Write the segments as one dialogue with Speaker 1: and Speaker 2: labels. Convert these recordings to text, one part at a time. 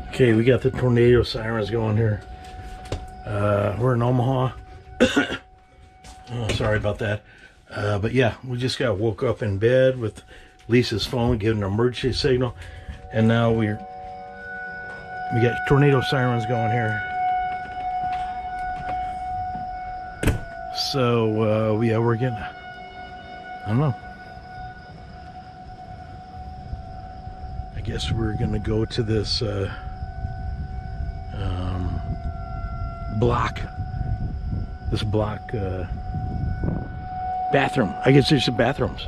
Speaker 1: Okay, we got the tornado sirens going here. We're in Omaha. Oh, sorry about that. But yeah, we just got woke up in bed with Lisa's phone giving an emergency signal, and now we got tornado sirens going here. So yeah, we're getting, I don't know. I guess we're gonna go to this block bathroom. I guess there's some bathrooms.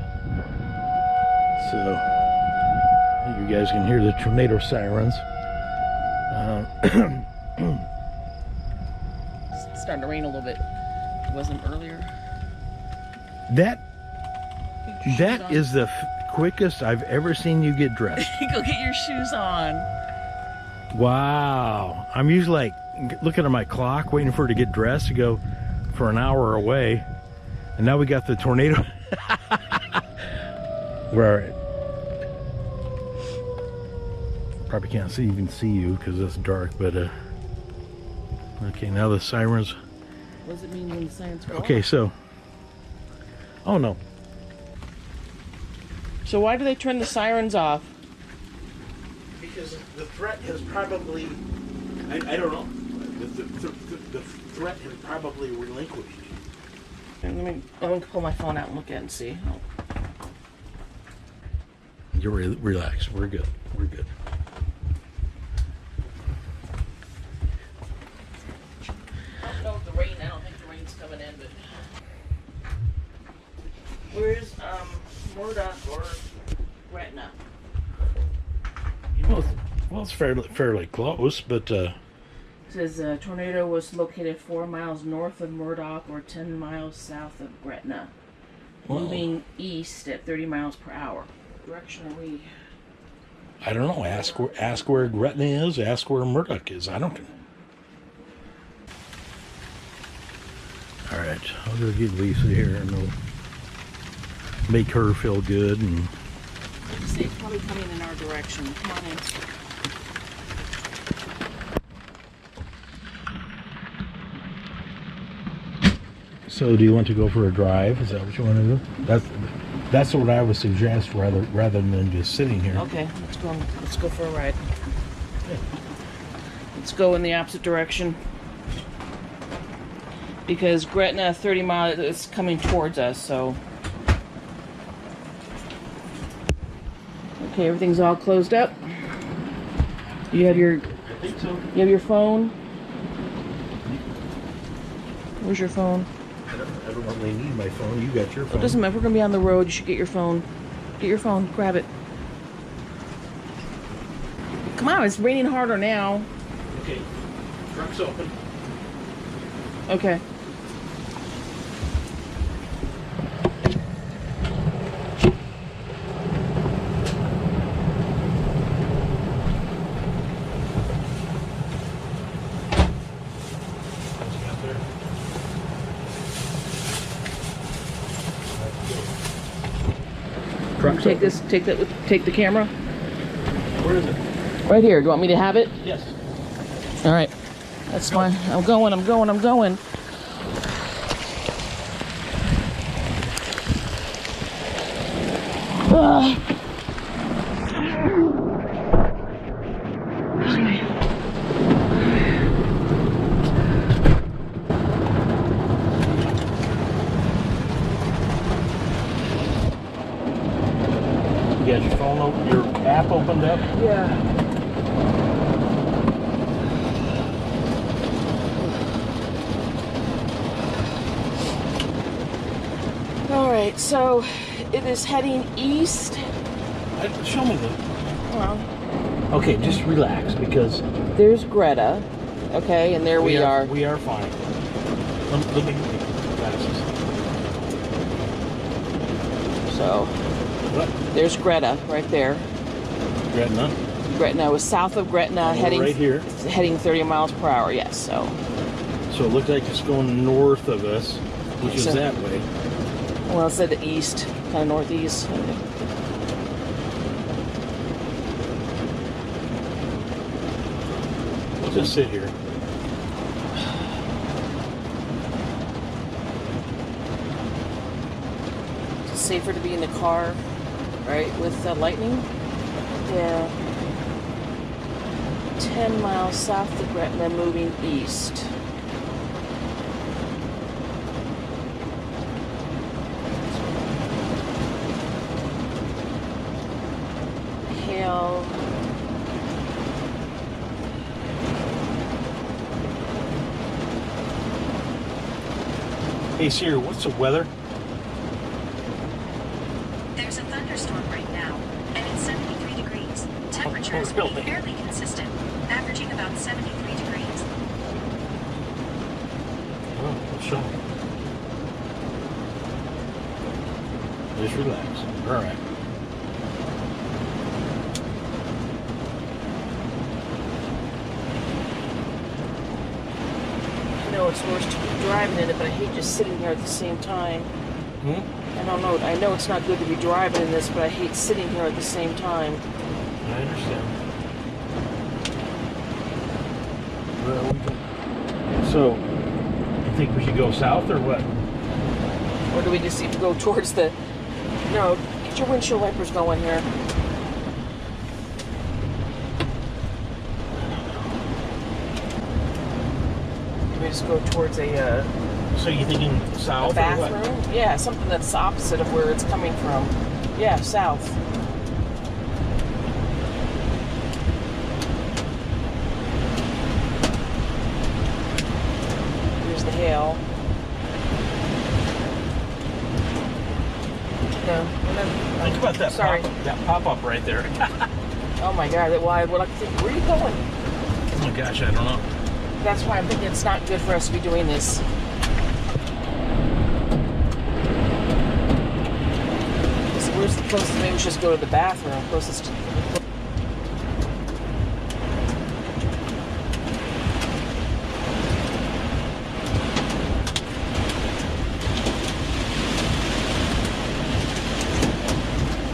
Speaker 1: So you guys can hear the tornado sirens.
Speaker 2: It's starting to rain a little bit. It wasn't earlier.
Speaker 1: That is the quickest I've ever seen you get dressed.
Speaker 2: Go get your shoes on.
Speaker 1: Wow. I'm usually like looking at my clock, waiting for her to get dressed to go for an hour away. And now we got the tornado. Where probably can't even see you because it's dark, but okay, now the sirens.
Speaker 2: What does it mean when the sirens go
Speaker 1: Okay,
Speaker 2: off?
Speaker 1: so no.
Speaker 2: So why do they turn the sirens off?
Speaker 1: Because the threat has probably, I don't know, the threat has probably relinquished.
Speaker 2: And let me pull my phone out and look at it and see. Oh.
Speaker 1: You're relax. We're good. We're good.
Speaker 2: I don't know if the rain. I don't think the rain's coming in, but where's Murdoch or Gretna?
Speaker 1: Well, it's fairly close, but
Speaker 2: It says a tornado was located 4 miles north of Murdoch or 10 miles south of Gretna, moving east at 30 miles per hour. Direction are we?
Speaker 1: I don't know. Ask where Gretna is. Ask where Murdoch is. I don't know. All right, I'll go get Lisa here and we'll make her feel good. And
Speaker 2: See, it's probably coming in our direction. Come on in.
Speaker 1: so, do you want to go for a drive? Is that what you want to do? That's what I would suggest, rather than just sitting here.
Speaker 2: Okay, let's go for a ride. Let's go in the opposite direction. Because Gretna 30 miles is coming towards us, so. Okay, everything's all closed up. You have your
Speaker 1: I think so.
Speaker 2: You have your phone? Where's your phone?
Speaker 1: I don't really need my phone. You got your phone.
Speaker 2: It doesn't matter. If we're gonna be on the road, you should get your phone. Get your phone. Grab it. Come on, it's raining harder now.
Speaker 1: Okay. Truck's open.
Speaker 2: Okay.
Speaker 1: Truck's
Speaker 2: Take
Speaker 1: open.
Speaker 2: this. Take the camera.
Speaker 1: Where is it?
Speaker 2: Right here. Do you want me to have it?
Speaker 1: Yes.
Speaker 2: All right. That's fine. I'm going.
Speaker 1: You got your phone open, your app opened up?
Speaker 2: Yeah. All right, so it is heading east.
Speaker 1: Show me the.
Speaker 2: Well,
Speaker 1: Okay, just relax because
Speaker 2: there's Greta, okay, and there we are.
Speaker 1: We are fine. Let me get the glasses.
Speaker 2: So
Speaker 1: What?
Speaker 2: there's Greta right there.
Speaker 1: Gretna.
Speaker 2: Gretna was south of Gretna,
Speaker 1: And we're
Speaker 2: heading
Speaker 1: right here.
Speaker 2: heading 30 miles per hour. Yes, so
Speaker 1: So it looks like it's going north of us, which is
Speaker 2: So-
Speaker 1: that way.
Speaker 2: well, it said the east, kind of northeast.
Speaker 1: Just sit here.
Speaker 2: It's safer to be in the car, right, with lightning. Yeah. 10 miles south of Gretna, moving east. Hail.
Speaker 1: Hey Siri, what's the weather?
Speaker 3: There's a thunderstorm right now, and it's 73 degrees. Temperatures will be fairly consistent, averaging about 73 degrees.
Speaker 1: Oh, let's show me. Just relax. All right.
Speaker 2: I know it's worse to be driving in it, but I hate just sitting here at the same time. I don't know. I know it's not good to be driving in this, but I hate sitting here at the same time.
Speaker 1: I understand. Well, so, you think we should go south or what?
Speaker 2: Or do we just need to go towards the... No, get your windshield wipers going here. Do we just go towards a
Speaker 1: So you thinking south or
Speaker 2: bathroom?
Speaker 1: what?
Speaker 2: Yeah, something that's opposite of where it's coming from. Yeah, south. Here's the hail. No,
Speaker 1: Think about that.
Speaker 2: Sorry.
Speaker 1: That pop-up right there.
Speaker 2: oh my God! Why? What? Where are you going?
Speaker 1: Oh my gosh, I don't know.
Speaker 2: That's why I'm thinking it's not good for us to be doing this. So where's the closest? Maybe we should just go to the bathroom. Closest to...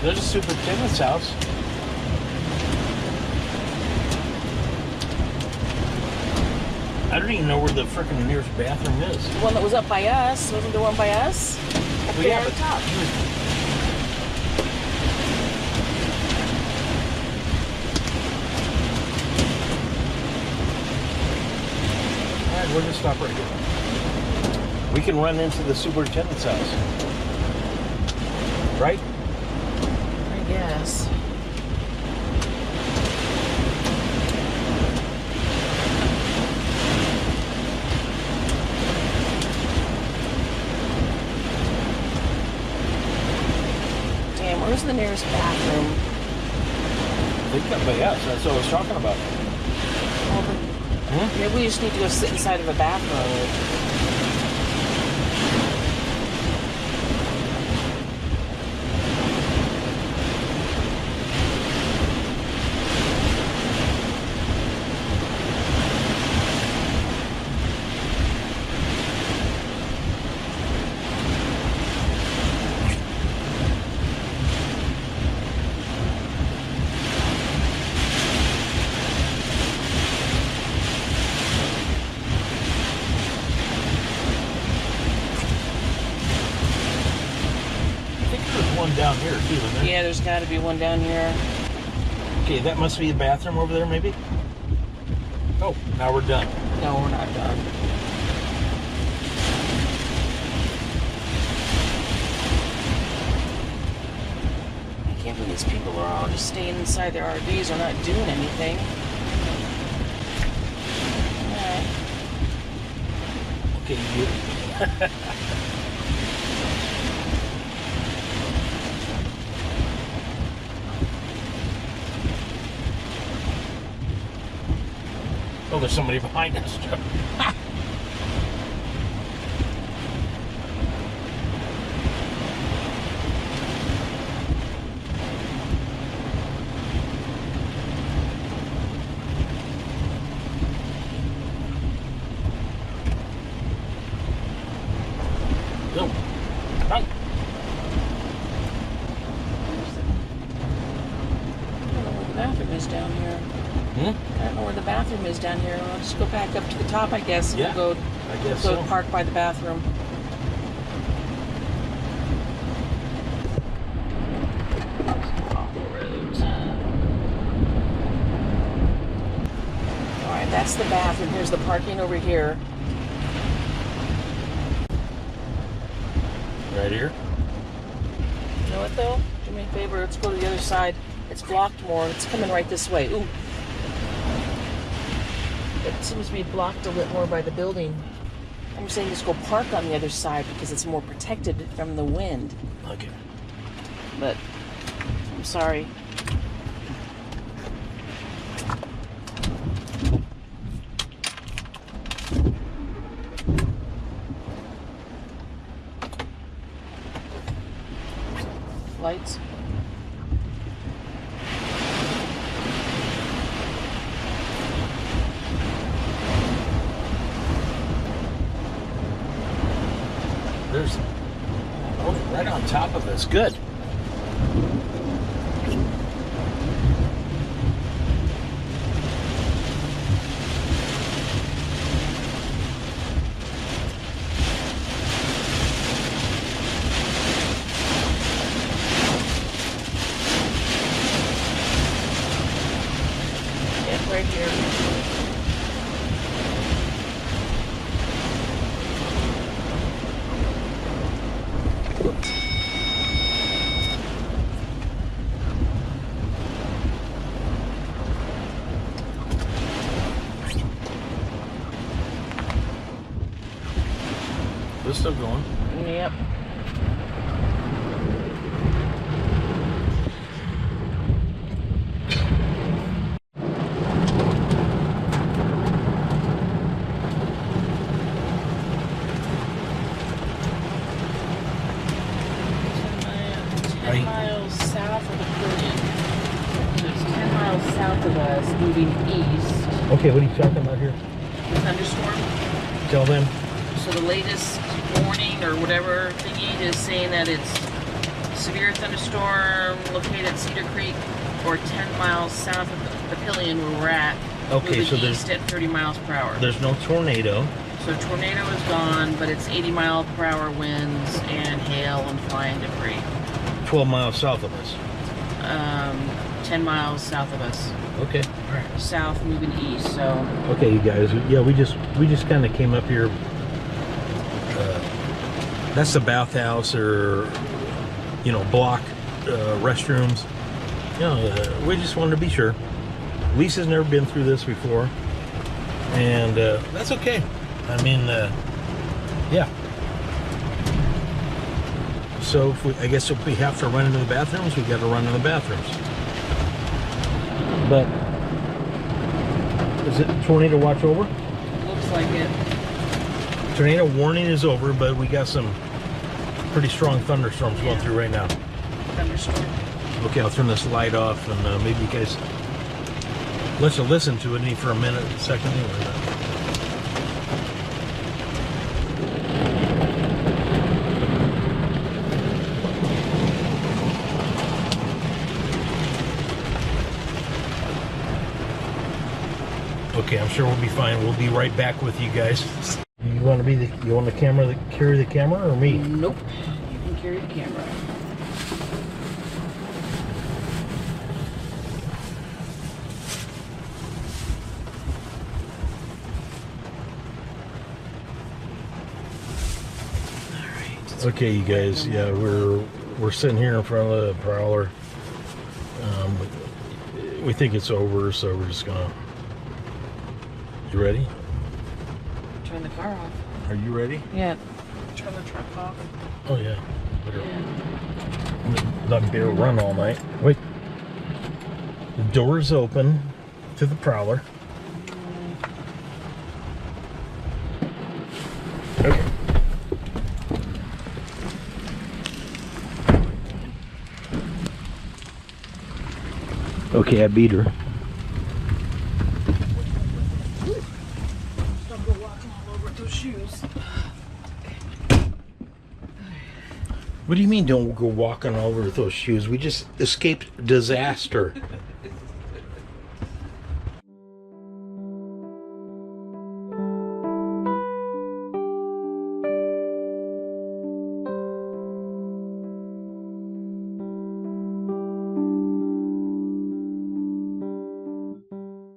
Speaker 1: There's a superintendent's house. I don't even know where the frickin' nearest bathroom is.
Speaker 2: The one that was up by us. Wasn't the one by us? Up there on top.
Speaker 1: Alright, we're gonna stop right here. We can run into the superintendent's house. Right?
Speaker 2: I guess. Damn, where's the nearest bathroom?
Speaker 1: They come by us. That's what I was talking about.
Speaker 2: Maybe we just need to go sit inside of a bathroom.
Speaker 1: One down here too, isn't there?
Speaker 2: Yeah, there's got to be one down here.
Speaker 1: Okay, that must be a bathroom over there, maybe. Oh, now we're done.
Speaker 2: No, we're not done. I can't believe these people are all just staying inside their RVs or not doing anything. Alright.
Speaker 1: Okay, you. Oh, there's somebody behind us. No. Right.
Speaker 2: I don't know where the bathroom is down here. I don't know where the bathroom is down here. I'll just go back up to the top, I guess. And
Speaker 1: Yeah,
Speaker 2: we'll go,
Speaker 1: I guess
Speaker 2: go
Speaker 1: so.
Speaker 2: park by the bathroom. Alright, that's the bathroom. Here's the parking over here.
Speaker 1: Right here.
Speaker 2: You know what though? Do me a favor, let's go to the other side. It's blocked more. It's coming right this way. Ooh. It seems to be blocked a bit more by the building. I'm saying just go park on the other side because it's more protected from the wind.
Speaker 1: Okay.
Speaker 2: But I'm sorry. Lights.
Speaker 1: There's right on top of us. Good.
Speaker 2: Yeah, right here.
Speaker 1: This still going.
Speaker 2: Yep.
Speaker 1: Right.
Speaker 2: 10 miles south of the pavilion. It's 10 miles south of us, moving east.
Speaker 1: Okay, what are you talking about here?
Speaker 2: Thunderstorm.
Speaker 1: Tell them.
Speaker 2: So the latest warning or whatever thingy is saying that it's severe thunderstorm located at Cedar Creek or 10 miles south of the Papillion where we're at.
Speaker 1: Okay,
Speaker 2: moving
Speaker 1: so
Speaker 2: east at 30 miles per hour.
Speaker 1: There's no tornado.
Speaker 2: So tornado is gone, but it's 80 mile per hour winds and hail and flying debris.
Speaker 1: 12 miles south of us.
Speaker 2: 10 miles south of us.
Speaker 1: Okay. All right.
Speaker 2: South moving east, so
Speaker 1: Okay, you guys. Yeah, we just kind of came up here. That's the bathhouse, or block restrooms. We just wanted to be sure. Lisa's never been through this before, and that's okay. I mean, yeah. So I guess if we have to run into the bathrooms, we got to run into the bathrooms. But is it tornado watch over?
Speaker 2: looks like it.
Speaker 1: Tornado warning is over, but we got some pretty strong thunderstorms going through right now.
Speaker 2: Thunderstorm.
Speaker 1: Okay, I'll turn this light off, and maybe you guys let you listen to it for a minute, a second. Okay, I'm sure we'll be fine. We'll be right back with you guys. You want the camera to carry the camera, or me?
Speaker 2: Nope. You can carry the camera.
Speaker 1: Okay, you guys. Yeah, we're sitting here in front of the prowler. We think it's over, so we're just gonna. You ready?
Speaker 2: Turn the car off.
Speaker 1: Are you ready?
Speaker 2: Yeah. Turn the truck off.
Speaker 1: Oh yeah. Not gonna be able to run all night. Wait. The door's open to the prowler. Okay. Okay, I beat her.
Speaker 2: Don't go walking all over with those shoes.
Speaker 1: What do you mean don't go walking over with those shoes? We just escaped disaster.